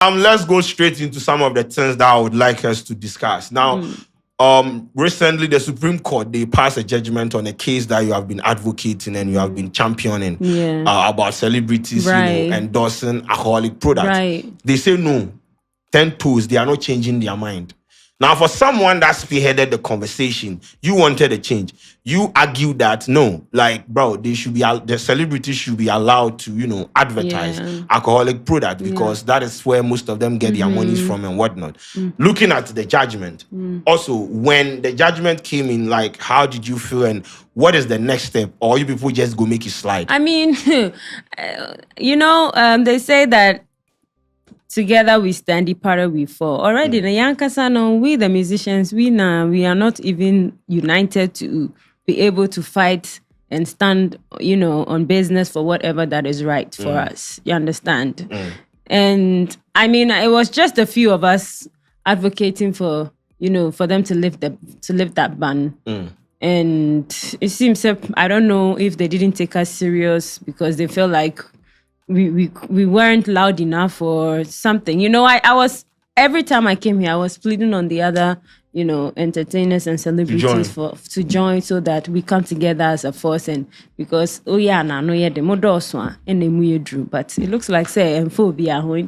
Let's go straight into some of the things that I would like us to discuss. Now, recently the Supreme Court, they passed a judgment on a case that you have been advocating and you have been championing about celebrities, endorsing alcoholic products. Right. They say no, 10 toes, they are not changing their mind. Now, for someone that spearheaded the conversation, you wanted a change. You argue that no, like, bro, the celebrities should be allowed to, advertise alcoholic products because that is where most of them get their monies from and whatnot. Looking at the judgment, also, when the judgment came in, like, how did you feel and what is the next step? Or you people just go make it slide? I mean, they say that together we stand, apart we fall. Already, the Yankasano, we the musicians, we are not even united to be able to fight and stand, on business for whatever that is right for us. You understand? And I mean, it was just a few of us advocating for, for them to lift that ban. And it seems, I don't know if they didn't take us serious because they felt like we weren't loud enough or something. I was, every time I came here, I was pleading on the other, entertainers and celebrities to join so that we come together as a force. And because, but it looks like, say, phobia, we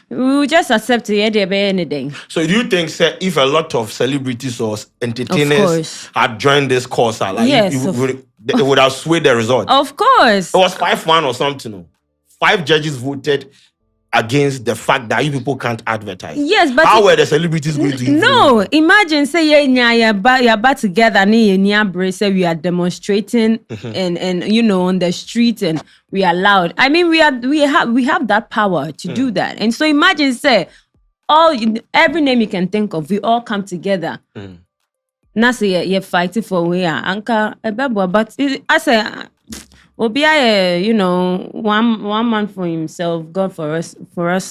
will just accept anything. So do you think, sir, if a lot of celebrities or entertainers had joined this cause, it would have swayed the result? Of course. It was 5-1 or something. 5 judges voted against the fact that you people can't advertise. Yes, but how were the celebrities going to influence? No, imagine say you're back together say we are demonstrating and on the street and we are loud. I mean we have that power to do that. And so imagine say every name you can think of, we all come together. Now say you're fighting for we are anchor but I say Obia, one man for himself, God for us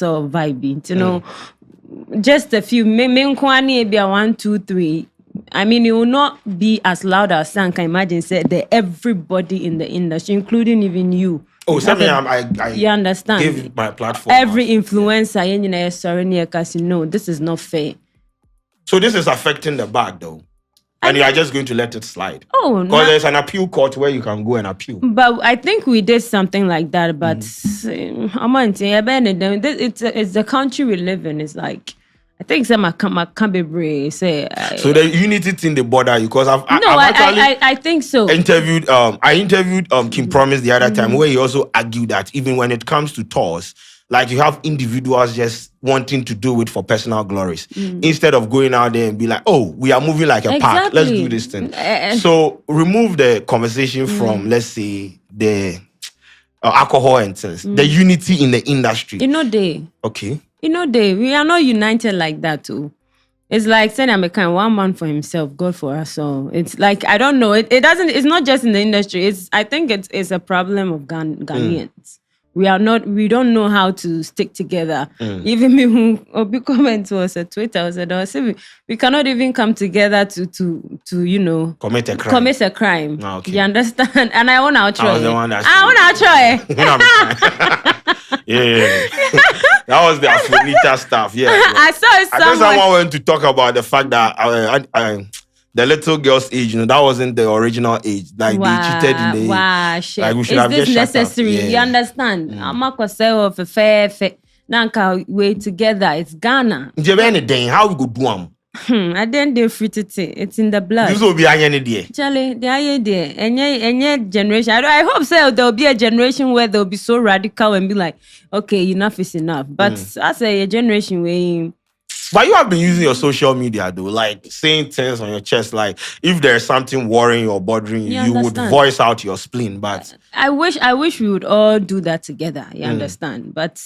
all vibing. Just a few, maybe 1, 2, 3. I mean, it will not be as loud as some can imagine. Say that everybody in the industry, including even you. Oh, something you understand? Give my platform. Every influencer, this is not fair. So this is affecting the bag, though. And you are just going to let it slide. Oh, no. Because there's an appeal court where you can go and appeal. But I think we did something like that. But it's the country we live in. It's like, I think some can't be brave. So the unity thing, the border, because I think so. I interviewed Kim Promise the other time where he also argued that even when it comes to tours, like you have individuals just wanting to do it for personal glories instead of going out there and be like, oh, we are moving like a park. Let's do this thing. So remove the conversation from, let's say, the alcohol and things. The unity in the industry. Okay. We are not united like that too. It's like saying I'm a kind one man for himself, God for us all. It's like, I don't know. It's not just in the industry. I think it's a problem of Ghanaians. We don't know how to stick together. Even me who comment was a Twitter, I said, we cannot even come together to commit a crime. Oh, okay. You understand? And I want to try. Yeah. That was the Afonita stuff. Yeah. I saw someone went to talk about the fact that the little girl's age, that wasn't the original age. Like they cheated in the age. Like we should have just necessary? Yeah. You understand? How we together. It's Ghana. How we go do them? I didn't do free to take. It's in the blood. This will be a Charlie, the idea. Any generation. I hope so. There will be a generation where they'll be so radical and be like, okay, enough is enough. But I say a generation where. But you have been using your social media, though, like saying things on your chest, like if there's something worrying or bothering you, you would voice out your spleen. But I wish we would all do that together. You understand? But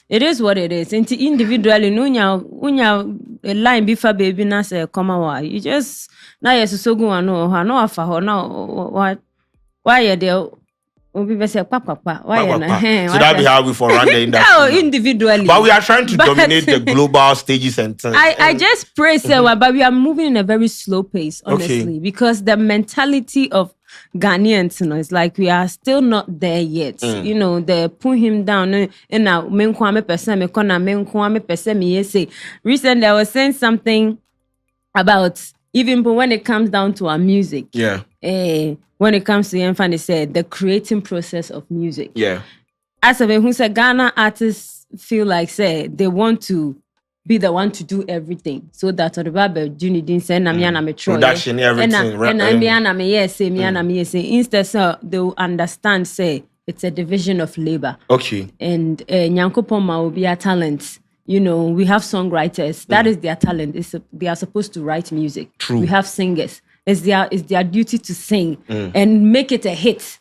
it is what it is. And individually, unya a line before baby na say come on. You just now you're so good and no for now. Why are there? So that be how we for run the industry. No, individually. But we are trying to dominate the global stages and things. I just pray, but we are moving in a very slow pace, honestly, because the mentality of Ghanaians, it's like we are still not there yet. They put him down. And now, recently I was saying something about even when it comes down to our music. Yeah. When it comes to Yemfa, they said the creating process of music. Yeah. As of who said Ghana artists feel like they want to be the one to do everything, so that the Bible Juni didn't say production, everything, instead so they will understand it's a division of labor. Okay. And Nyankopon will be a talent. We have songwriters. That is their talent. They are supposed to write music. True. We have singers. It's their duty to sing and make it a hit.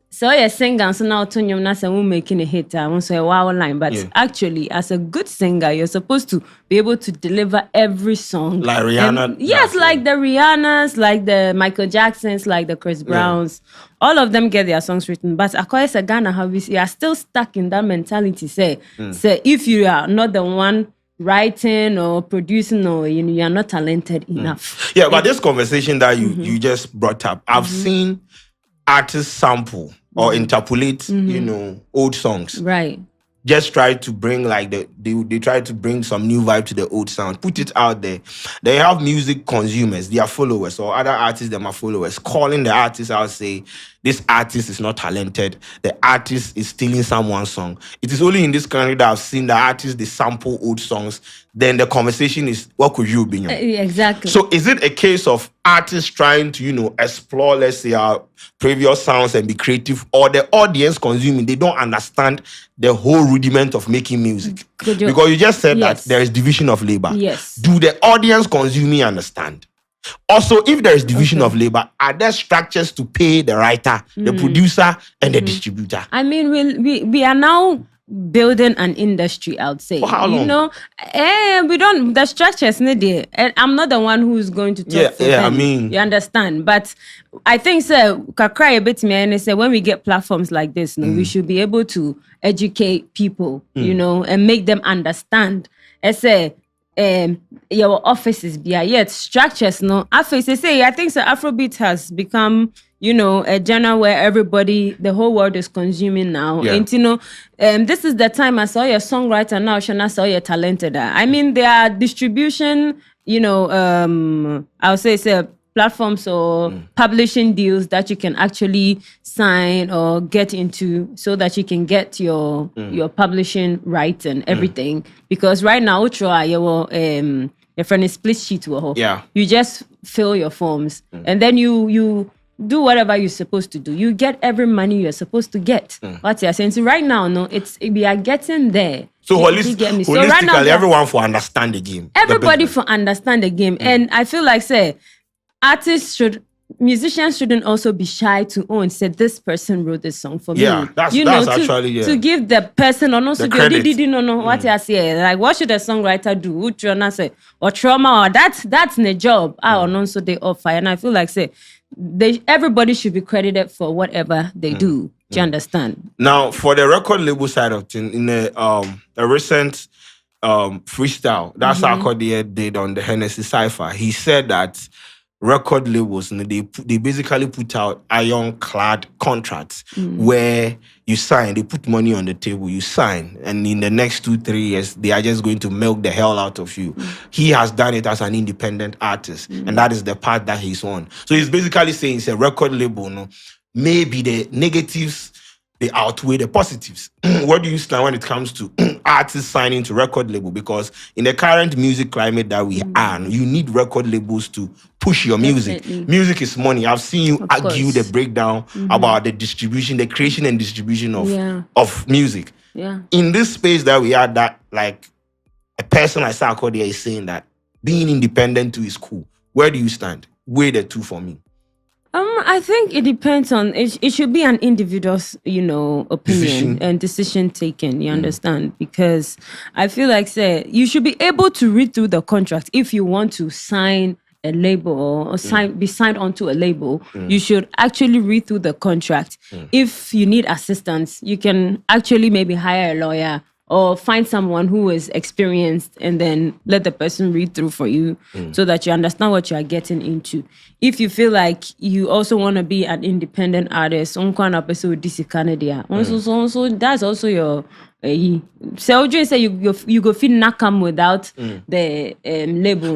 So you're singer, so now Tonyum Nasa will making a hit. I won't say wow line, but actually, as a good singer, you're supposed to be able to deliver every song. Like Rihanna. Yes, like the Rihannas, like the Michael Jacksons, like the Chris Browns. All of them get their songs written. But according to Ghana, you are still stuck in that mentality. Say if you are not the one writing or producing, or you are not talented enough. Yeah, but this conversation that you just brought up, I've seen artists sample or interpolate, old songs. Right. Just try to bring they try to bring some new vibe to the old sound, put it out there. They have music consumers, their followers, or other artists that are followers, calling the artist out, say, this artist is not talented. The artist is stealing someone's song. It is only in this country that I've seen the artists, they sample old songs. Then the conversation is, what could you be? Exactly. So is it a case of artists trying to, explore, let's say, our previous sounds and be creative, or the audience consuming, they don't understand the whole rudiment of making music? Because you just said that there is division of labor. Yes. Do the audience consuming understand? Also, if there is division of labor, are there structures to pay the writer, the producer, and the distributor? I mean, we are now building an industry, I would say. For how long? We don't, the structures need it. And I'm not the one who's going to talk for them. I mean, you understand. But I think, cry a bit me and say when we get platforms like this, we should be able to educate people, and make them understand. I say, your offices be yet structures I think Afrobeat has become a genre where the whole world is consuming now. And this is the time I saw your songwriter now Shana saw your talented. I mean, there are distribution I'll say platforms or publishing deals that you can actually sign or get into, so that you can get your publishing rights and everything. Because right now, your friend is split sheet. You just fill your forms and then you do whatever you're supposed to do. You get every money you're supposed to get. What you're saying? So right now, we are getting there. So holistically, so right now, everyone for understand the game. Everybody for understand the game. And I feel like musicians shouldn't also be shy to own. Say this person wrote this song for me. That's actually to give the person or also the credit. What I say. Like, what should a songwriter do? Would you say or trauma or that's the job? Or also they offer, and I feel like everybody should be credited for whatever they do. Do you understand? Now, for the record label side of things, in a recent freestyle that Sarkodie did on the Hennessy Cypher, he said that record labels, they basically put out ironclad contracts where you sign, they put money on the table, you sign, and in the next 2-3 years, they are just going to milk the hell out of you. He has done it as an independent artist, and that is the path that he's on. So he's basically saying it's a record label, maybe the negatives, they outweigh the positives. Where do you stand when it comes to artists signing to record label? Because in the current music climate that we are, you need record labels to push your music. Definitely. Music is money. I've seen you argue the breakdown about the distribution, the creation and distribution of music. Yeah. In this space that we are, that like a person like Sarkodie is saying that being independent too is cool. Where do you stand? Weigh the two for me. I think it depends on it should be an individual's, opinion and decision taken, you understand? Because I feel like you should be able to read through the contract if you want to sign a label or be signed onto a label. You should actually read through the contract. If you need assistance, you can actually maybe hire a lawyer or find someone who is experienced and then let the person read through for you so that you understand what you are getting into. If you feel like you also want to be an independent artist, so that's also your so you say you go feel not come without the label.